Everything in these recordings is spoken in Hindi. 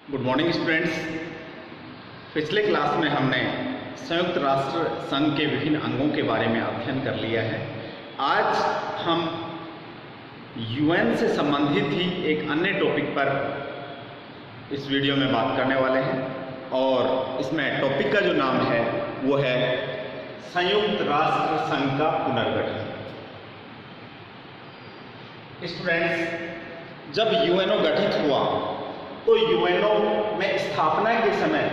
Good morning students. पिछले क्लास में हमने संयुक्त राष्ट्र संघ के विभिन्न अंगों के बारे में अध्ययन कर लिया है। आज हम यूएन से संबंधित ही एक अन्य टॉपिक पर इस वीडियो में बात करने वाले हैं और इसमें टॉपिक का जो नाम है वो है संयुक्त राष्ट्र संघ का पुनर्गठन। स्टूडेंट्स, जब यूएनओ गठित हुआ तो यूएनओ में स्थापना के समय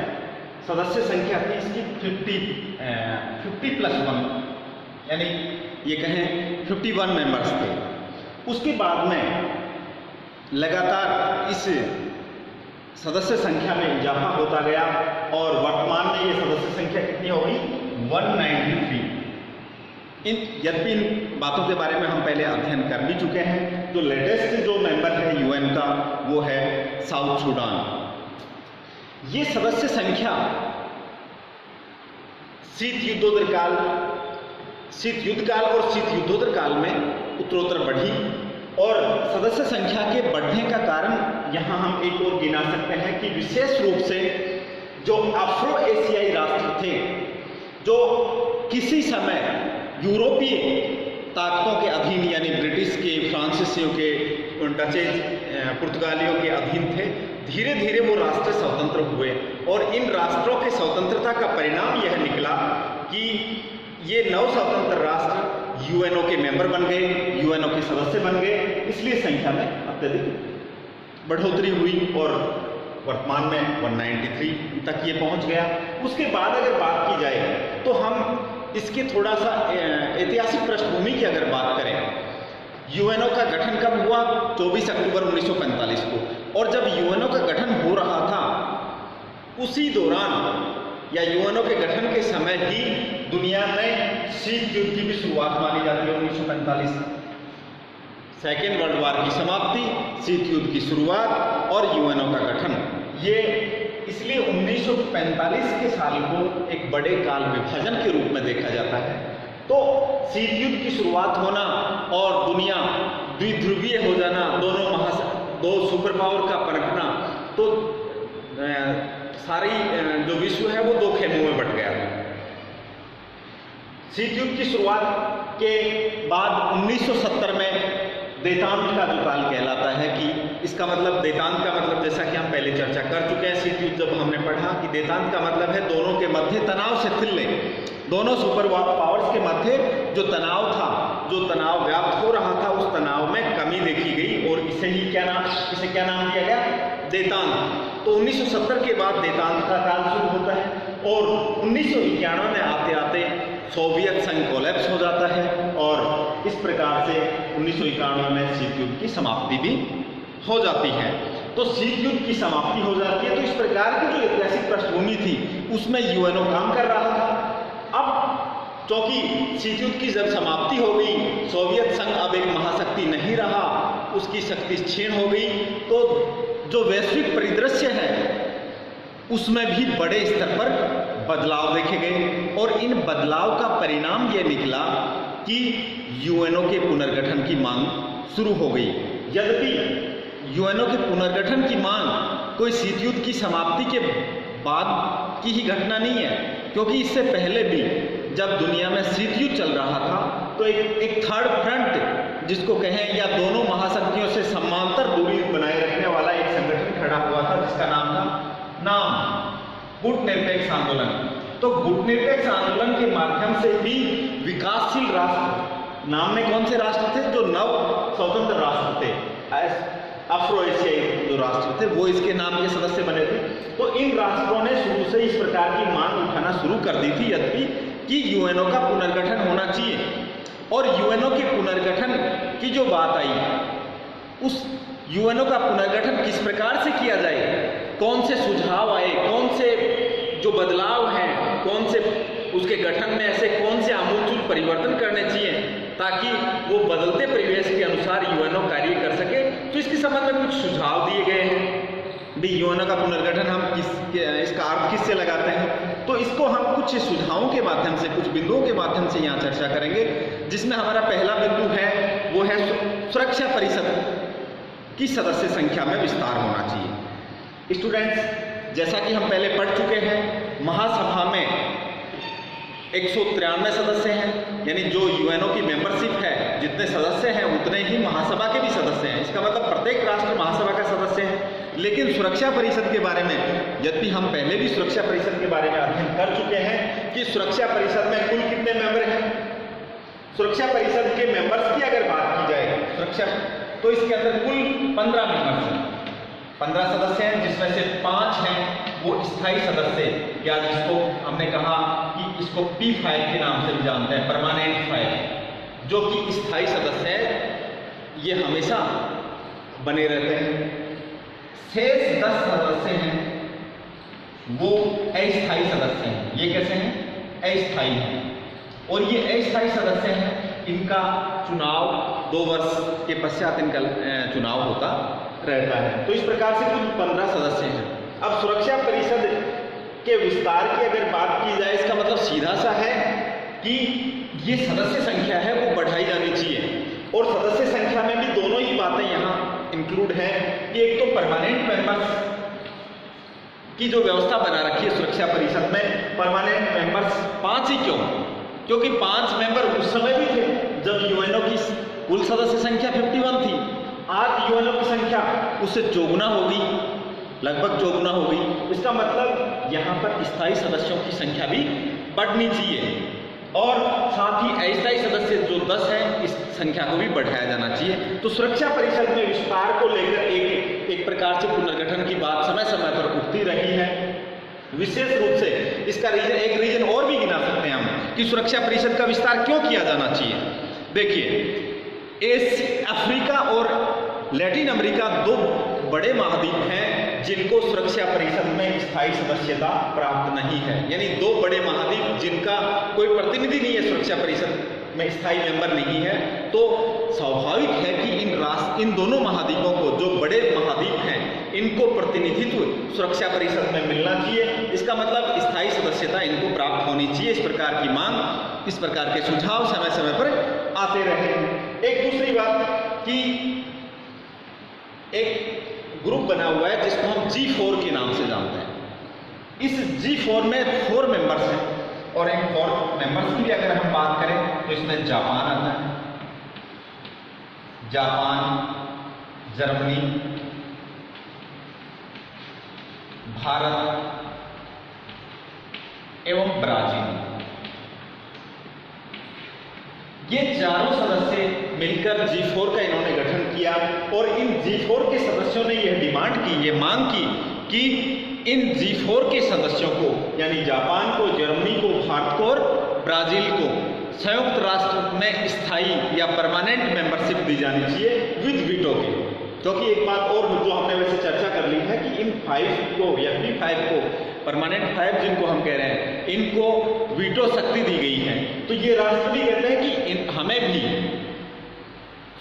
सदस्य संख्या थी इसकी 50+1, यानी ये कहें 51 मेंबर्स थे। उसके बाद में लगातार इस सदस्य संख्या में इजाफा होता गया और वर्तमान में ये सदस्य संख्या कितनी होगी? 193। यद्यपि इन बातों के बारे में हम पहले अध्ययन कर भी चुके हैं। जो लेटेस्ट जो मेंबर है यूएन का वो है साउथ सूडान। ये सदस्य संख्या शीत युद्ध काल और शीत युद्धोत्तर काल में उत्तरोत्तर बढ़ी और सदस्य संख्या के बढ़ने का कारण यहाँ हम एक और गिना सकते हैं कि विशेष रूप से जो अफ्रो एशियाई राष्ट्र थे, जो किसी समय यूरोपीय ताकतों के अधीन यानी ब्रिटिश के, फ्रांसीसियों के, डचेज, पुर्तगालियों के अधीन थे, धीरे धीरे वो राष्ट्र स्वतंत्र हुए और इन राष्ट्रों के स्वतंत्रता का परिणाम यह निकला कि ये नव स्वतंत्र राष्ट्र यूएनओ के मेंबर बन गए, यूएनओ के सदस्य बन गए। इसलिए संख्या में अत्यधिक बढ़ोतरी हुई और वर्तमान में 193 तक ये पहुंच गया। उसके बाद अगर बात की जाए तो हम इसके थोड़ा सा ऐतिहासिक पृष्ठभूमि की अगर बात करें, यूएनओ का गठन कब हुआ? 24 अक्टूबर 1945 को। और जब यूएनओ का गठन हो रहा था उसी दौरान या यूएनओ के गठन के समय ही दुनिया में शीत युद्ध की भी शुरुआत मानी जाती है। 1945 सेकेंड वर्ल्ड वार की समाप्ति, शीत युद्ध की शुरुआत और यूएनओ का गठन। ये इसलिए 1945 के साल को एक बड़े काल विभाजन के रूप में देखा जाता है। तो शीत युद्ध की शुरुआत होना और दुनिया द्विध्रुवीय हो जाना, दो सुपर पावर का पनपना, तो सारी जो विश्व है वो दो खेमों में बंट गया था। शीत युद्ध की शुरुआत के बाद 1970 में देतांत का जो काल कहलाता है कि इसका मतलब, देतांत का मतलब जैसा कि हम पहले चर्चा कर चुके हैं शीत युद्ध जब हमने पढ़ा कि देतांत का मतलब है दोनों के मध्य तनाव शिथिल, दोनों सुपर पावर्स के मध्य जो तनाव था, जो तनाव व्याप्त हो रहा था, उस तनाव में कमी देखी गई और इसे क्या नाम दिया गया? देतांत। तो 1970 के बाद देतांत का काल शुरू होता है और 1991 में आते आते सोवियत संघ कोलैप्स हो जाता है और इस प्रकार से 1991 में शीत युद्ध की समाप्ति भी हो जाती है। तो शीत युद्ध की समाप्ति हो जाती है। तो इस प्रकार की जो ऐतिहासिक पृष्ठभूमि थी उसमें यूएनओ काम कर रहा था। अब क्योंकि शीत युद्ध की जब समाप्ति हो गई, सोवियत संघ अब एक महाशक्ति नहीं रहा, उसकी शक्ति क्षीण हो गई, तो जो वैश्विक परिदृश्य है उसमें भी बड़े स्तर पर बदलाव देखे गए और इन बदलाव का परिणाम यह निकला कि यूएनओ के पुनर्गठन की मांग शुरू हो गई। यद्यपि यूएनओ के पुनर्गठन की मांग कोई शीत युद्ध की समाप्ति के बाद की ही घटना नहीं है, क्योंकि इससे पहले भी जब दुनिया में शीत युद्ध चल रहा था तो एक थर्ड फ्रंट जिसको कहें या दोनों महाशक्तियों से समांतर दूरी बनाए रखने वाला एक संगठन खड़ा हुआ था जिसका नाम गुटनिरपेक्ष आंदोलन। तो गुटनिरपेक्ष आंदोलन के माध्यम से भी विकासशील राष्ट्र, नाम में कौन से राष्ट्र थे? जो नव स्वतंत्र राष्ट्र थे, अफ्रो एशियाई जो राष्ट्र थे वो इसके नाम के सदस्य बने थे। तो इन राष्ट्रों ने शुरू से इस प्रकार की मांग उठाना शुरू कर दी थी यद्यपि कि यूएनओ का पुनर्गठन होना चाहिए। और यूएनओ के पुनर्गठन की जो बात आई, उस यूएनओ का पुनर्गठन किस प्रकार से किया जाए, कौन से सुझाव आए, कौन से जो बदलाव हैं, कौन से उसके गठन में ऐसे कौन से आमूलचूल परिवर्तन करने चाहिए ताकि वो बदलते परिवेश के अनुसार यूएनओ कार्य कर सके, तो इसके संबंध में कुछ सुझाव दिए गए हैं। भी यूएनओ का पुनर्गठन हम इसका अर्थ किससे लगाते हैं, तो इसको हम कुछ सुझावों के माध्यम से, कुछ बिंदुओं के माध्यम से यहाँ चर्चा करेंगे। जिसमें हमारा पहला बिंदु है वो है सुरक्षा परिषद की सदस्य संख्या में विस्तार होना चाहिए। स्टूडेंट्स, जैसा कि हम पहले पढ़ चुके हैं, महासभा में 193 सदस्य हैं, यानी जो यूएनओ की मेंबरशिप है, जितने सदस्य हैं उतने ही महासभा के भी सदस्य हैं। इसका मतलब प्रत्येक राष्ट्र महासभा का सदस्य है। लेकिन सुरक्षा परिषद के बारे में, यद्यपि हम पहले भी सुरक्षा परिषद के बारे में अध्ययन कर चुके हैं कि सुरक्षा परिषद में कुल कितने मेंबर हैं। सुरक्षा परिषद के मेंबर्स की अगर बात की जाए सुरक्षा, तो इसके अंदर कुल 15 मेंबर्स हैं, 15 सदस्य हैं, जिसमें से 5 हैं वो स्थायी सदस्य, या जिसको हमने कहा कि इसको P5 के नाम से भी जानते हैं, परमानेंट 5, जो कि स्थायी सदस्य है, ये हमेशा बने रहते हैं। शेष 10 सदस्य हैं वो अस्थायी सदस्य हैं। ये कैसे हैं? अस्थायी हैं। और ये अस्थायी सदस्य हैं, इनका चुनाव 2 वर्ष के पश्चात इनका चुनाव होता रहता है। तो इस प्रकार से कुल 15 सदस्य हैं। अब सुरक्षा परिषद के विस्तार की अगर बात की जाए, इसका मतलब सीधा सा है कि ये सदस्य संख्या है वो बढ़ाई जानी चाहिए। और सदस्य संख्या में भी दोनों ही बातें यहाँ इंक्लूड है कि एक तो परमानेंट मेंबर्स की जो व्यवस्था बना रखी है सुरक्षा परिषद में, परमानेंट मेंबर्स 5 ही क्यों? क्योंकि 5 मेंबर उस समय भी थे जब यूएनओ की कुल सदस्य संख्या 51 थी। आज यूएनओ की संख्या उससे चौगुना होगी, लगभग चौगुना होगी। इसका मतलब यहाँ पर स्थायी सदस्यों की संख्या भी बढ़नी चाहिए, और साथ ही अस्थायी सदस्य जो 10 हैं, इस संख्या को भी बढ़ाया जाना चाहिए। तो सुरक्षा परिषद में विस्तार को लेकर एक प्रकार से पुनर्गठन की बात समय समय पर उठती रही है। विशेष रूप से इसका एक रीजन और भी गिना सकते हैं हम कि सुरक्षा परिषद का विस्तार क्यों किया जाना चाहिए। देखिए, अफ्रीका और लैटिन अमेरिका 2 बड़े महाद्वीप हैं जिनको सुरक्षा परिषद में स्थायी सदस्यता प्राप्त नहीं है, यानी 2 बड़े महाद्वीप जिनका कोई प्रतिनिधि नहीं है, सुरक्षा परिषद में स्थायी मेंबर नहीं है। तो स्वाभाविक है कि इन दोनों महाद्वीपों को, जो बड़े महाद्वीप हैं, इनको प्रतिनिधित्व सुरक्षा परिषद में मिलना चाहिए। इसका मतलब स्थायी सदस्यता इनको प्राप्त होनी चाहिए। इस प्रकार की मांग, इस प्रकार के सुझाव समय समय पर आते रहे। एक दूसरी बात कि एक ग्रुप बना हुआ है जिसको हम G4 के नाम से जानते हैं। इस G4 में 4 मेंबर्स हैं, और इन 4 मेंबर्स की भी अगर हम बात करें तो इसमें जापान आता है, जापान, जर्मनी, भारत एवं ब्राजील। ये चारों सदस्य मिलकर G4 का इन्होंने गठन किया, और इन G4 के सदस्यों ने यह डिमांड की, ये मांग की कि इन G4 के सदस्यों को, यानी जापान को, जर्मनी को, भारत को और ब्राजील को संयुक्त राष्ट्र में स्थायी या परमानेंट मेंबरशिप दी जानी चाहिए विद वीटो के। क्योंकि एक बात और जो हमने वैसे चर्चा कर ली है कि इन 5 को या P5 को, परमानेंट 5 जिनको हम कह रहे हैं, इनको वीटो शक्ति दी गई है। तो ये राष्ट्र भी कहते हैं कि हमें भी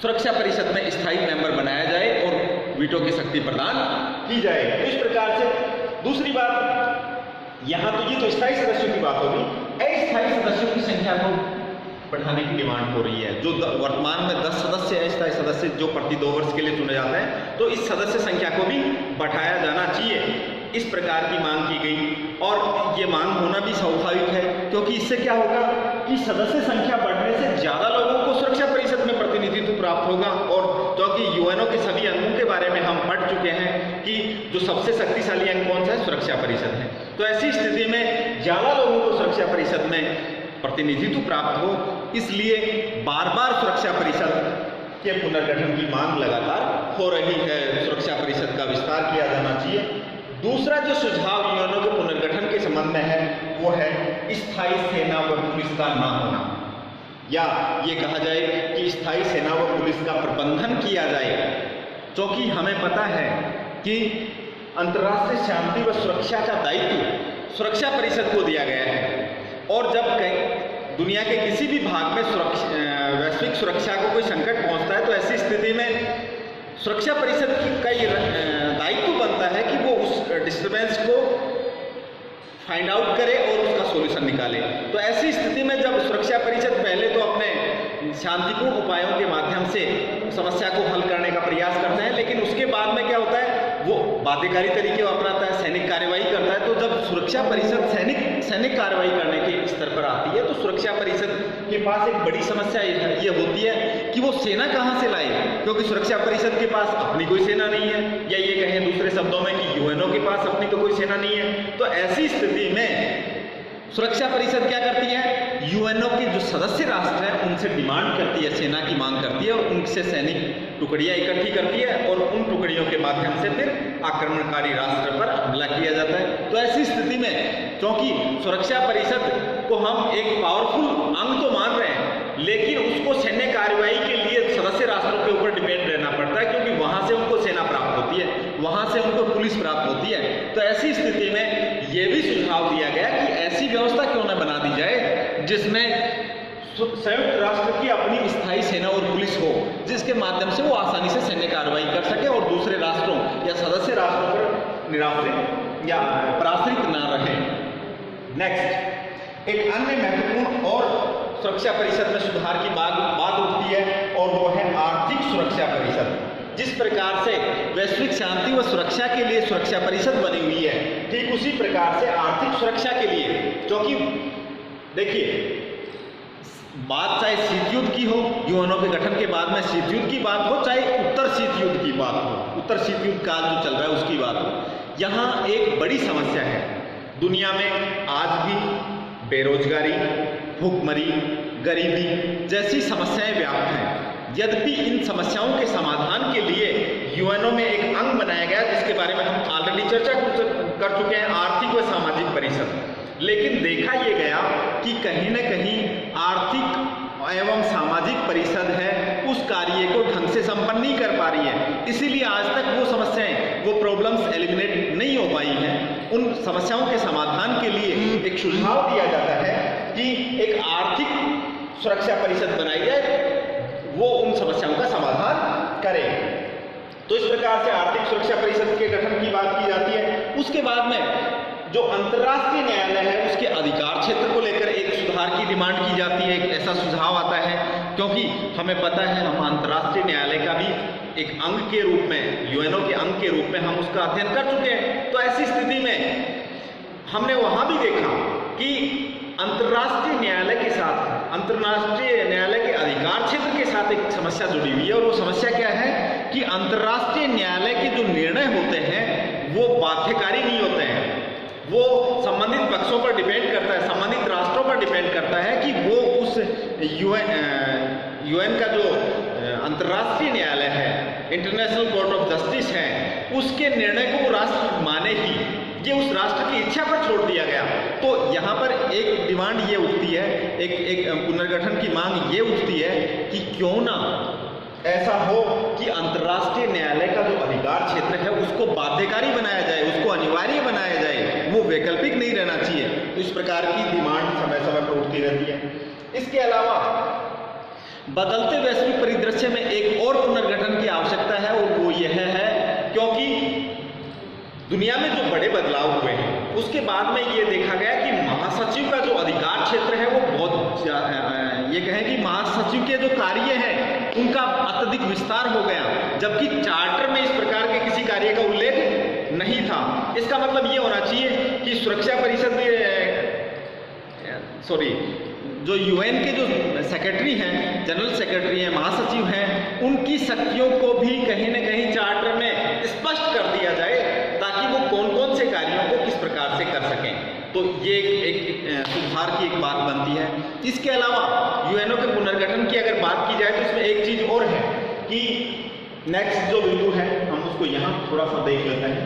सुरक्षा परिषद में स्थायी मेंबर बनाया जाए और वीटो की शक्ति प्रदान की जाए। तो इस प्रकार से दूसरी बात, यहाँ तो ये तो स्थायी सदस्यों की बात होगी। अस्थायी सदस्यों की संख्या को बढ़ाने की डिमांड हो रही है। जो वर्तमान में 10 सदस्य है, स्थायी सदस्य जो प्रति 2 वर्ष के लिए चुने जाते हैं, तो इस सदस्य संख्या को भी बढ़ाया जाना चाहिए। इस प्रकार की मांग की गई, और ये मांग होना भी स्वाभाविक है, क्योंकि इससे क्या होगा कि सदस्य संख्या बढ़ने से ज़्यादा लोगों को सुरक्षा परिषद में प्रतिनिधित्व प्राप्त होगा। और क्योंकि यूएनओ के सभी अंगों के बारे में हम पढ़ चुके हैं कि जो सबसे शक्तिशाली अंग कौन सा है, सुरक्षा परिषद है। तो ऐसी स्थिति में ज़्यादा लोगों को सुरक्षा परिषद में प्रतिनिधित्व प्राप्त हो, इसलिए बार बार सुरक्षा परिषद के पुनर्गठन की मांग लगातार हो रही है। सुरक्षा परिषद का विस्तार किया जाना चाहिए। दूसरा जो सुझाव यूएनओ के पुनर्गठन के संबंध में है, वो है स्थायी सेना व पुलिस का ना होना, या ये कहा जाए कि स्थायी सेना व पुलिस का प्रबंधन किया जाए। क्योंकि हमें पता है कि अंतर्राष्ट्रीय शांति व सुरक्षा का दायित्व सुरक्षा परिषद को दिया गया है, और जब दुनिया के किसी भी भाग में वैश्विक सुरक्षा को कोई संकट पहुंचता है, तो ऐसी स्थिति में सुरक्षा परिषद का ये दायित्व बनता है कि वो उस डिस्टर्बेंस को फाइंड आउट करे और उसका सॉल्यूशन निकाले। तो ऐसी स्थिति में जब सुरक्षा परिषद पहले तो अपने शांतिपूर्ण उपायों के माध्यम से समस्या को हल करने का प्रयास करते हैं, लेकिन उसके बाद में क्या होता है, वो बाध्यकारी तरीके अपनाता है, सैनिक कार्रवाई करता है। तो जब सुरक्षा परिषद सैनिक कार्रवाई करने के स्तर पर आती है तो सुरक्षा परिषद के पास एक बड़ी समस्या ये होती है कि वो सेना कहाँ से लाए, क्योंकि सुरक्षा परिषद के पास अपनी कोई सेना नहीं है, या ये कहें दूसरे शब्दों में कि यूएनओ के पास अपनी तो कोई सेना नहीं है। तो ऐसी स्थिति में सुरक्षा परिषद क्या करती है, यूएनओ के जो सदस्य राष्ट्र हैं उनसे डिमांड करती है, सेना की मांग करती है और उनसे सैनिक टुकड़ियां इकट्ठी करती है और उन टुकड़ियों के माध्यम से फिर आक्रमणकारी राष्ट्र पर हमला किया जाता है। तो ऐसी स्थिति में क्योंकि सुरक्षा परिषद को हम एक पावरफुल अंग तो मान रहे हैं, लेकिन उसको सैन्य कार्रवाई के लिए सदस्य राष्ट्रों के ऊपर डिपेंड रहना पड़ता है, क्योंकि वहां से उनको सेना प्राप्त होती है, वहां से उनको पुलिस प्राप्त होती है। तो ऐसी स्थिति में यह भी सुझाव दिया गया कि ऐसी व्यवस्था क्यों न बना दी जाए जिसमें संयुक्त राष्ट्र की अपनी स्थायी सेना और पुलिस हो, जिसके माध्यम से वो आसानी से सैन्य कार्रवाई कर सके और दूसरे राष्ट्रों या सदस्य राष्ट्रों पर निराश्रित या पराश्रित न रहे। नेक्स्ट, एक अन्य महत्वपूर्ण और सुरक्षा परिषद में सुधार की बात उठती है और वो है आर्थिक सुरक्षा परिषद। जिस प्रकार से वैश्विक शांति व सुरक्षा के लिए सुरक्षा परिषद बनी हुई है, ठीक उसी प्रकार से आर्थिक सुरक्षा के लिए, क्योंकि देखिए बात चाहे शीत युद्ध की हो, यूएनओ के गठन के बाद में शीत युद्ध की बात हो, चाहे उत्तर शीत युद्ध की बात हो, उत्तर शीत युद्ध काल जो चल रहा है उसकी बात हो, यहाँ एक बड़ी समस्या है। दुनिया में आज भी बेरोजगारी, भूखमरी, गरीबी जैसी समस्याएं व्याप्त हैं। यद्यपि इन समस्याओं के समाधान के लिए यूएनओ में एक अंग बनाया गया जिसके बारे में हम ऑलरेडी चर्चा कर चुके हैं, आर्थिक व सामाजिक परिषद। लेकिन देखा यह गया कि कहीं न कहीं आर्थिक एवं सामाजिक परिषद है उस कार्य को ढंग से संपन्न नहीं कर पा रही है, इसीलिए आज तक वो समस्याएं, वो प्रॉब्लम्स एलिमिनेट नहीं हो पाई हैं। उन समस्याओं के समाधान के लिए एक सुझाव दिया जाता है कि एक आर्थिक सुरक्षा परिषद बनाई जाए, वो उन समस्याओं का समाधान करे। तो इस प्रकार से आर्थिक सुरक्षा परिषद के गठन की बात की जाती है। उसके बाद में जो अंतर्राष्ट्रीय न्यायालय है उसके अधिकार क्षेत्र को लेकर एक सुधार की डिमांड की जाती है, एक ऐसा सुझाव आता है, क्योंकि हमें पता है हम अंतर्राष्ट्रीय न्यायालय का भी एक अंग के रूप में, यूएनओ के अंग के रूप में हम उसका अध्ययन कर चुके हैं। तो ऐसी स्थिति में हमने वहां भी देखा कि अंतर्राष्ट्रीय न्यायालय के साथ, अंतर्राष्ट्रीय न्यायालय के अधिकार क्षेत्र के साथ एक समस्या जुड़ी हुई है। और वो समस्या क्या है कि अंतर्राष्ट्रीय न्यायालय के जो निर्णय होते हैं वो बाध्यकारी नहीं होते हैं, वो संबंधित पक्षों पर डिपेंड करता है, संबंधित राष्ट्रों पर डिपेंड करता है कि वो उस यूएन का जो अंतर्राष्ट्रीय न्यायालय है, इंटरनेशनल कोर्ट ऑफ जस्टिस है, उसके निर्णय को वो राष्ट्र माने ही, ये उस राष्ट्र की इच्छा पर छोड़ दिया गया। तो यहाँ पर एक डिमांड ये उठती है, एक पुनर्गठन की मांग ये उठती है कि क्यों ना ऐसा हो कि अंतर्राष्ट्रीय न्यायालय का जो अधिकार क्षेत्र है उसको बाध्यकारी बनाया जाए, उसको अनिवार्य बनाया जाए, वो वैकल्पिक नहीं रहना चाहिए। तो इस प्रकार की डिमांड समय समय पर उठती रहती है। इसके अलावा बदलते वैश्विक परिदृश्य में एक और पुनर्गठन की आवश्यकता है और वो यह है क्योंकि दुनिया में जो बड़े बदलाव हुए हैं उसके बाद में ये देखा गया कि महासचिव का जो अधिकार क्षेत्र है वो बहुत, ये कहें कि महासचिव के जो कार्य हैं उनका अत्यधिक विस्तार हो गया, जबकि चार्टर में इस प्रकार के किसी कार्य का उल्लेख नहीं था। इसका मतलब ये होना चाहिए कि सुरक्षा परिषद जो यूएन के जो सेक्रेटरी हैं, जनरल सेक्रेटरी हैं, महासचिव हैं, उनकी शक्तियों को भी कहीं न कहीं चार्टर में स्पष्ट कर दिया जाए ताकि वो कौन कौन से कार्यों को किस प्रकार से कर सकें। तो ये एक सुधार की एक बात बनती है। इसके अलावा यूएनओ के पुनर्गठन की अगर बात की जाए तो इसमें एक चीज और है कि नेक्स्ट जो बिंदु है हम उसको यहाँ थोड़ा सा देख लेते हैं।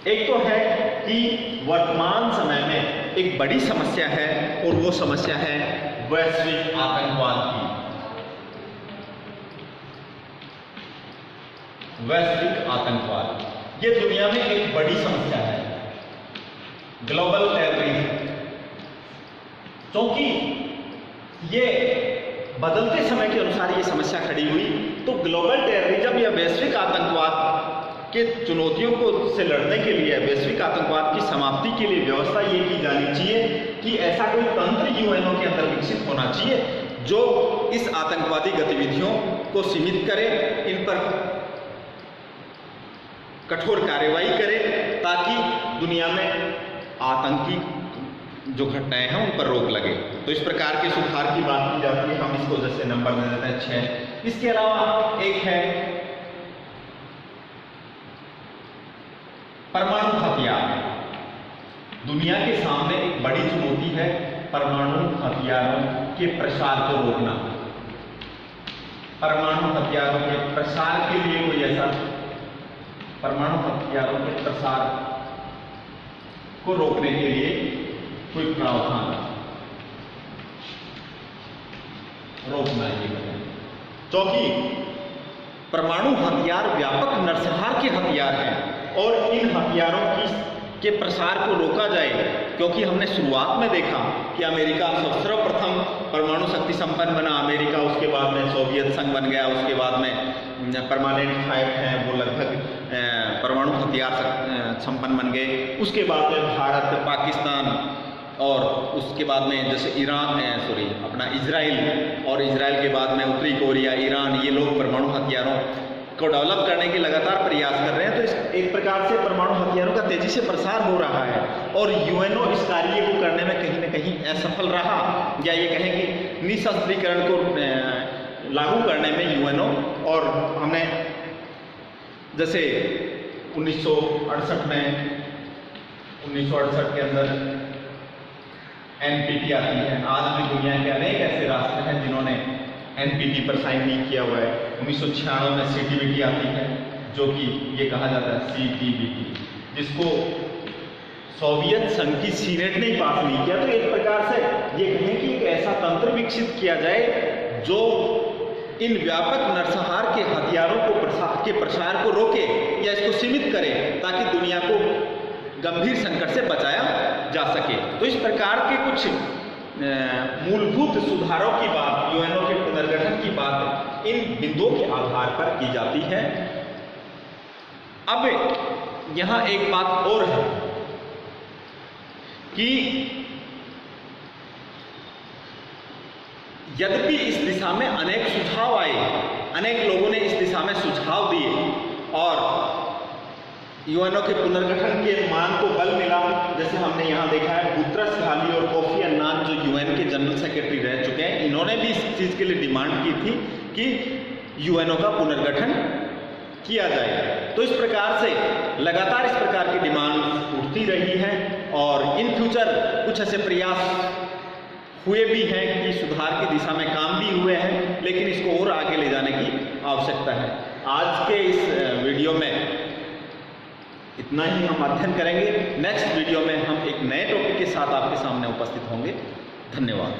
एक तो है कि वर्तमान समय में एक बड़ी समस्या है और वो समस्या है वैश्विक आतंकवाद की। वैश्विक आतंकवाद ये दुनिया में एक बड़ी समस्या है, ग्लोबल टेररिज्म। क्योंकि ये बदलते समय के अनुसार ये समस्या खड़ी हुई, तो ग्लोबल टेररिज्म या वैश्विक आतंकवाद के चुनौतियों को से लड़ने के लिए, वैश्विक आतंकवाद की समाप्ति के लिए व्यवस्था ये की जानी चाहिए कि ऐसा कोई तंत्र यूएनओ के अंदर विकसित होना चाहिए जो इस आतंकवादी गतिविधियों को सीमित करे, इन पर कठोर कार्रवाई करे ताकि दुनिया में आतंकी जो घटनाएं हैं उन पर रोक लगे। तो इस प्रकार के सुधार की बात की जाती है, हम इसको जैसे नंबर दे देते हैं 6। इसके अलावा एक है परमाणु हथियार। दुनिया के सामने एक बड़ी चुनौती है परमाणु हथियारों के प्रसार को रोकना। परमाणु हथियारों के प्रसार के लिए कोई ऐसा परमाणु हथियारों के प्रसार को रोकने के लिए कोई प्रावधान रोकना है। क्योंकि परमाणु हथियार व्यापक नरसंहार के हथियार हैं और इन हथियारों के प्रसार को रोका जाए, क्योंकि हमने शुरुआत में देखा कि अमेरिका सर्वप्रथम परमाणु शक्ति संपन्न बना अमेरिका, उसके बाद में सोवियत संघ बन गया, उसके बाद में परमानेंट फाइव हैं वो लगभग परमाणु हथियार संपन्न बन गए। उसके बाद में भारत, पाकिस्तान और उसके बाद में जैसे इजराइल, और इजराइल के बाद में उत्तरी कोरिया, ईरान, ये लोग परमाणु हथियारों को डेवलप करने के लगातार प्रयास कर रहे हैं। तो इस एक प्रकार से परमाणु हथियारों का तेजी से प्रसार हो रहा है और यूएनओ इस कार्य को करने में कहीं न कहीं असफल रहा, या ये कहें कि निशस्त्रीकरण को लागू करने में यूएनओ। और हमने जैसे 1968 के अंदर एनपीटी आती है। आज भी दुनिया के अनेक ऐसे राष्ट्र हैं जिन्होंने एनपीटी पर साइन नहीं किया हुआ है। 1996 में सीटीबीटी आती है, जो कि ये कहा जाता है सीटीबीटी, जिसको सोवियत संघ की सीनेट ने पास नहीं किया। तो एक प्रकार से ये कहें कि एक ऐसा तंत्र विकसित किया जाए जो इन व्यापक नरसंहार के हथियारों के प्रसार को रोके या इसको सीमित करे, ताकि दुनिया को गंभीर संकट से बचाया जा सके। तो इस प्रकार के कुछ मूलभूत सुधारों की बात, यूएनओ के पुनर्गठन की बात इन बिंदुओं के आधार पर की जाती है। अब यहां एक बात और है कि यद्यपि इस दिशा में अनेक सुझाव आए, अनेक लोगों ने इस दिशा में सुझाव दिए और यूएनओ के पुनर्गठन के मांग को बल मिला। जैसे हमने यहाँ देखा है बुतरस घाली और कोफी अन्नान जो यूएन के जनरल सेक्रेटरी रह चुके हैं, इन्होंने भी इस चीज़ के लिए डिमांड की थी कि यूएनओ का पुनर्गठन किया जाए। तो इस प्रकार से लगातार इस प्रकार की डिमांड उठती रही है और इन फ्यूचर कुछ ऐसे प्रयास हुए भी हैं कि सुधार की दिशा में काम भी हुए हैं, लेकिन इसको और आगे ले जाने की आवश्यकता है। आज के इस वीडियो में इतना ही हम अध्ययन करेंगे। नेक्स्ट वीडियो में हम एक नए टॉपिक के साथ आपके सामने उपस्थित होंगे। धन्यवाद।